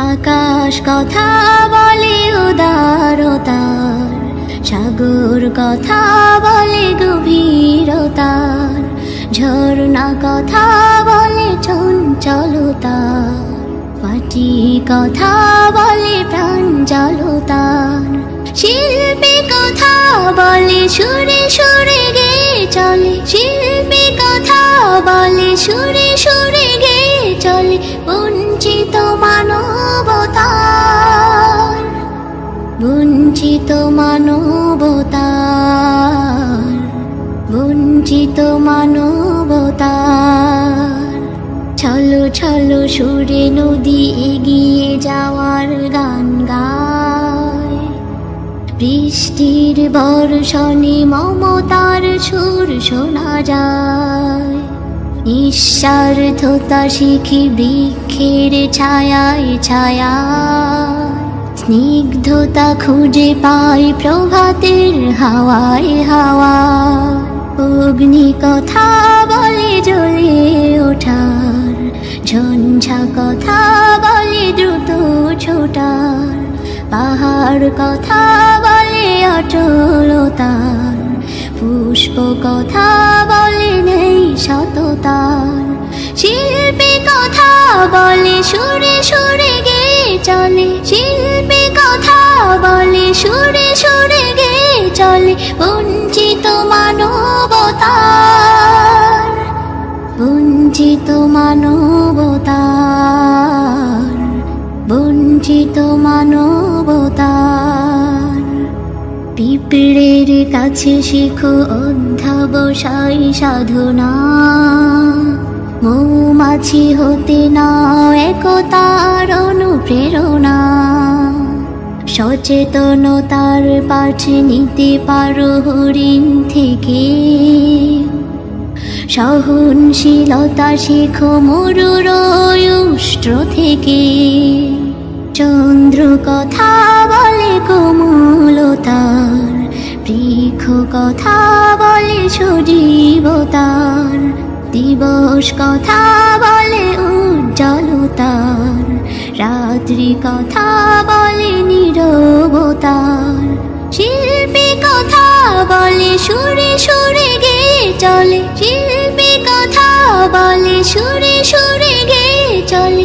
আকাশ কথা বলে উদারতার, সাগর কথা বলে গভীরতার, ঝর্ণা কথা বলে চঞ্চলতার, মাটি কথা বলে প্রাঞ্জলতার, শিল্পী কথা বলে সুরে সুরে গেয়ে চলে, শিল্পী কথা বলে সুরে সুরে গেয়ে চলে, বঞ্চিত মানবতার, বঞ্চিত মানবতার, বঞ্চিত মানবতার। ছলো ছলো সুরে নদী এগিয়ে যাওয়ার গান গায়, বৃষ্টির বর্ষণে মমতার সুর শোনা যায়, নিঃস্বার্থতা শিখি বৃক্ষের ছায়ায় ছায়ায়, স্নিগ্ধতা খুঁজে পাই প্রভাতের হাওয়ায় হাওয়ায়, অগ্নি কথা বলে জ্বলে ওঠার, ঝঞ্ঝা কথা বলে দ্রুত ছোটার, পাহাড় কথা বলে অচলতার, পুষ্প কথা বলে নেই সততার, শিল্পী কথা বলে সুরে সুরে গেয়ে চলে, শিল্পী কথা বলে সুরে সুরে গেয়ে চলে, বঞ্চিত মানবতার, বঞ্চিত মানবতার, বঞ্চিত মানবতার। পিঁপড়ের কাছে শিখো অধ্যবসায় সাধনা, মৌমাছি হতে নাও একতার অনুপ্রেরণা, সচেতনতার পাঠ নিতে পারো হরিণ থেকে, সহনশীলতা শেখো মরুর উষ্ট্র থেকে, চন্দ্র কথা বলে কোমলতার, বৃক্ষ কথা বলে সজীবতার, দিবস কথা বলে উজ্জ্বলতার, রাত্রি কথা বলে নীরবতার, শিল্পী কথা বলে সুরে সুরে গেয়ে চলে, শিল্পী কথা বলে সুরে সুরে গেয়ে চলে।